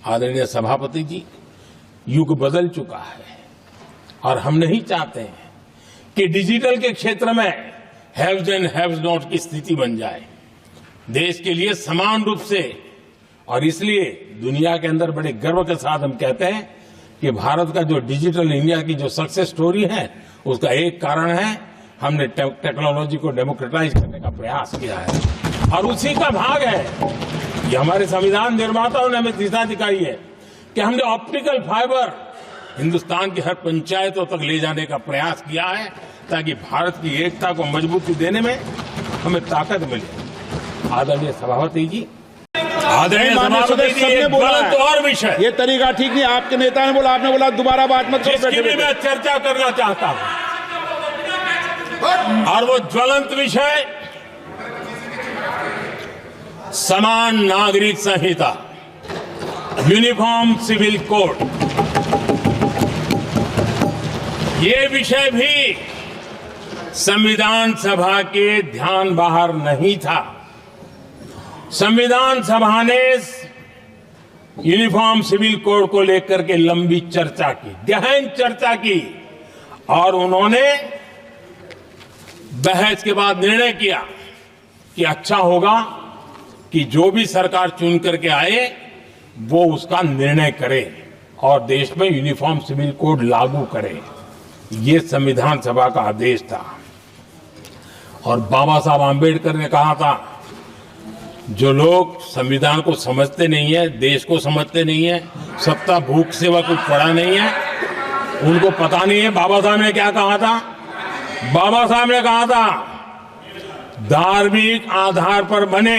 आदरणीय सभापति जी, युग बदल चुका है और हम नहीं चाहते हैं कि डिजिटल के क्षेत्र में हैव्स एंड हैव्स नॉट की स्थिति बन जाए। देश के लिए समान रूप से, और इसलिए दुनिया के अंदर बड़े गर्व के साथ हम कहते हैं कि भारत का जो डिजिटल इंडिया की जो सक्सेस स्टोरी है, उसका एक कारण है हमने टेक्नोलॉजी को डेमोक्रेटाइज करने का प्रयास किया है और उसी का भाग है ये हमारे संविधान निर्माताओं ने हमें दिशा दिखाई है कि हमने ऑप्टिकल फाइबर हिंदुस्तान की हर पंचायतों तक ले जाने का प्रयास किया है ताकि भारत की एकता को मजबूती देने में हमें ताकत मिले। आदरणीय सभापति जी, आदरणीय सभापति जी, एक गलत और विषय, ये तरीका ठीक नहीं। आपके नेता ने बोला, आपने बोला दोबारा बात मत करो। जिसकी भी मैं चर्चा करना चाहता हूं और वो ज्वलंत विषय समान नागरिक संहिता, यूनिफॉर्म सिविल कोड। ये विषय भी संविधान सभा के ध्यान बाहर नहीं था। संविधान सभा ने यूनिफॉर्म सिविल कोड को लेकर के लंबी चर्चा की, गहन चर्चा की और उन्होंने बहस के बाद निर्णय किया कि अच्छा होगा कि जो भी सरकार चुन करके आए वो उसका निर्णय करे और देश में यूनिफॉर्म सिविल कोड लागू करे। ये संविधान सभा का आदेश था और बाबा साहब आंबेडकर ने कहा था, जो लोग संविधान को समझते नहीं है, देश को समझते नहीं है, सत्ता भूख सेवा कुछ पड़ा नहीं है, उनको पता नहीं है बाबा साहब ने क्या कहा था। बाबा साहब ने कहा था धार्मिक आधार पर बने,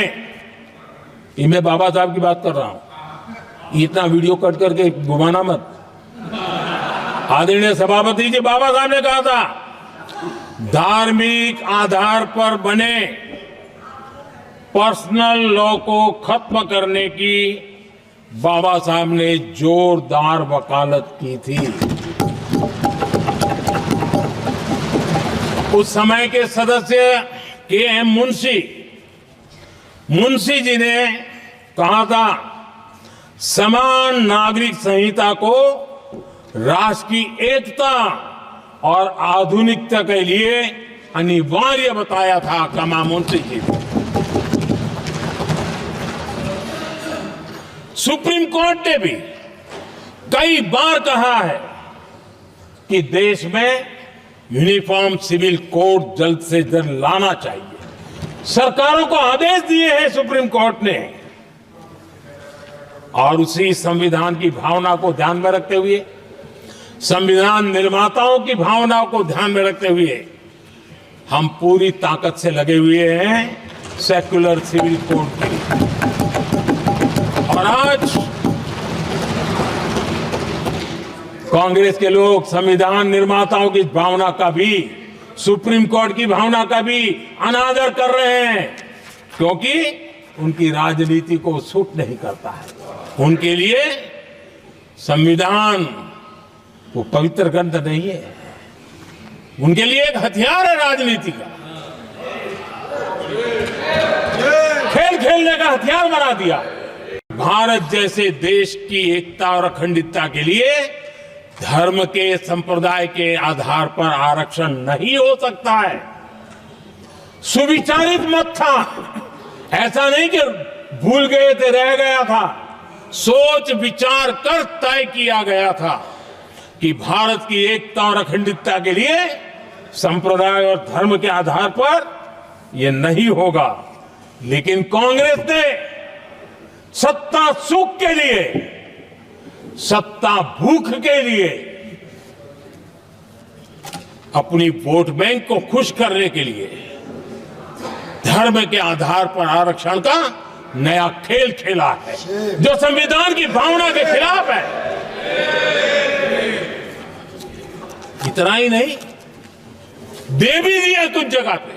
ये मैं बाबा साहब की बात कर रहा हूं, इतना वीडियो कट करके घुमाना मत। आदरणीय सभापति जी, बाबा साहब ने कहा था धार्मिक आधार पर बने पर्सनल लॉ को खत्म करने की बाबा साहब ने जोरदार वकालत की थी। उस समय के सदस्य के.एम. मुंशी जी ने कहा था समान नागरिक संहिता को राष्ट्र की एकता और आधुनिकता के लिए अनिवार्य बताया था। कमा मुंशी जी ने। सुप्रीम कोर्ट ने भी कई बार कहा है कि देश में यूनिफॉर्म सिविल कोड जल्द से जल्द लाना चाहिए। सरकारों को आदेश दिए हैं सुप्रीम कोर्ट ने और उसी संविधान की भावना को ध्यान में रखते हुए, संविधान निर्माताओं की भावनाओं को ध्यान में रखते हुए हम पूरी ताकत से लगे हुए हैं सेक्युलर सिविल कोड के लिए। और आज कांग्रेस के लोग संविधान निर्माताओं की भावना का भी, सुप्रीम कोर्ट की भावना का भी अनादर कर रहे हैं क्योंकि उनकी राजनीति को सूट नहीं करता है। उनके लिए संविधान वो पवित्र ग्रंथ नहीं है, उनके लिए एक हथियार है राजनीति का। खेल खेलने का हथियार बना दिया। भारत जैसे देश की एकता और अखंडता के लिए धर्म के, संप्रदाय के आधार पर आरक्षण नहीं हो सकता है। सुविचारित मत था, ऐसा नहीं कि भूल गए थे, रह गया था। सोच विचार कर तय किया गया था कि भारत की एकता और अखंडता के लिए संप्रदाय और धर्म के आधार पर यह नहीं होगा। लेकिन कांग्रेस ने सत्ता सुख के लिए, सत्ता भूख के लिए, अपनी वोट बैंक को खुश करने के लिए धर्म के आधार पर आरक्षण का नया खेल खेला है जो संविधान की भावना के खिलाफ है। इतना ही नहीं, दे भी दिया कुछ जगह पे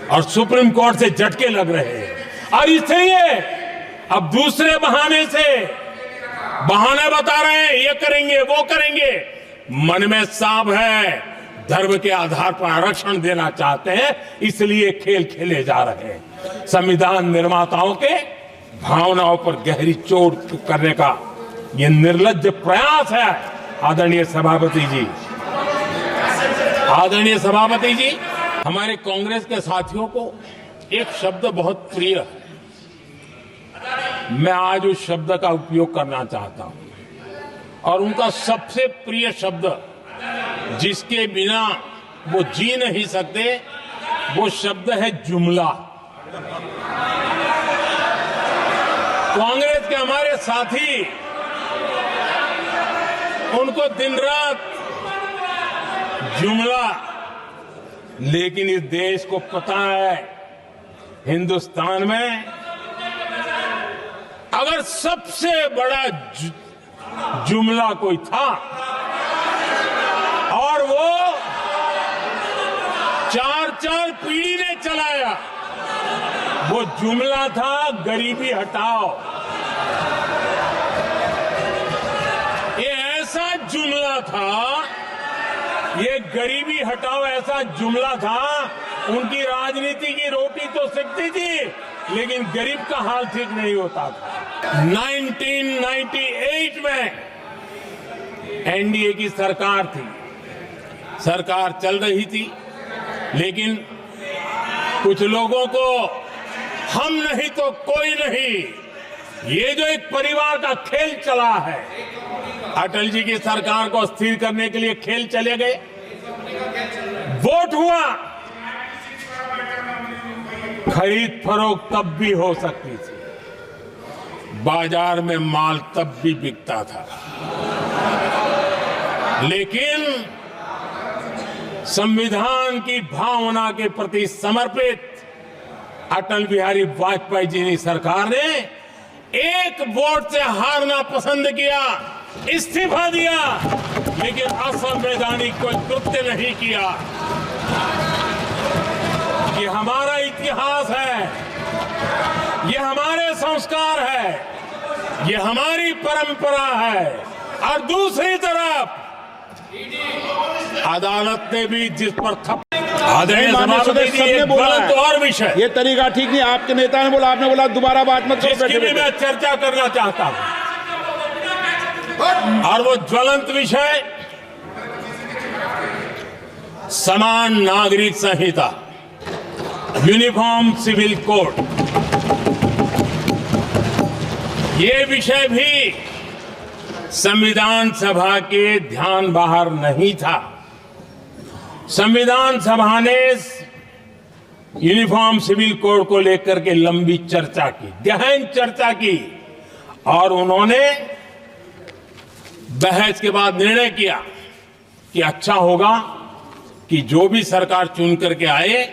और सुप्रीम कोर्ट से झटके लग रहे हैं और इसलिए अब दूसरे बहाने से बहाने बता रहे हैं, ये करेंगे वो करेंगे। मन में साफ है, धर्म के आधार पर आरक्षण देना चाहते हैं, इसलिए खेल खेले जा रहे हैं। संविधान निर्माताओं के भावनाओं पर गहरी चोट करने का ये निर्लज्ज प्रयास है आदरणीय सभापति जी। आदरणीय सभापति जी, हमारे कांग्रेस के साथियों को एक शब्द बहुत प्रिय है। मैं आज उस शब्द का उपयोग करना चाहता हूं और उनका सबसे प्रिय शब्द जिसके बिना वो जी नहीं सकते वो शब्द है जुमला। कांग्रेस के हमारे साथी उनको दिन रात जुमला, लेकिन इस देश को पता है हिंदुस्तान में अगर सबसे बड़ा जुमला कोई था और वो 4 पीढ़ी ने चलाया, वो जुमला था गरीबी हटाओ। ये ऐसा जुमला था, ये गरीबी हटाओ ऐसा जुमला था। उनकी राजनीति की रोटी तो सिकती थी लेकिन गरीब का हाल ठीक नहीं होता था। 1998 में एनडीए की सरकार थी, सरकार चल रही थी, लेकिन कुछ लोगों को हम नहीं तो कोई नहीं, ये जो एक परिवार का खेल चला है, अटल जी की सरकार को अस्थिर करने के लिए खेल चले गए। वोट हुआ, खरीद फरोख्त तब भी हो सकती थी, बाजार में माल तब भी बिकता था, लेकिन संविधान की भावना के प्रति समर्पित अटल बिहारी वाजपेयी जी की सरकार ने एक वोट से हारना पसंद किया, इस्तीफा दिया, लेकिन असंवैधानिक कोई कृत्य नहीं किया। ये हमारा इतिहास है, ये हमारे संस्कार है, ये हमारी परंपरा है। और दूसरी तरफ अदालत ने भी जिस पर माननीय सदस्य सबने बोला है, और विषय ये तरीका ठीक नहीं। आपके नेता ने बोला, आपने बोला दोबारा बात मत करो। जिसकी भी मैं चर्चा करना चाहता हूं और वो ज्वलंत विषय समान नागरिक संहिता, यूनिफॉर्म सिविल कोड। ये विषय भी संविधान सभा के ध्यान बाहर नहीं था। संविधान सभा ने यूनिफॉर्म सिविल कोड को लेकर के लंबी चर्चा की, गहन चर्चा की, और उन्होंने बहस के बाद निर्णय किया कि अच्छा होगा कि जो भी सरकार चुन करके आए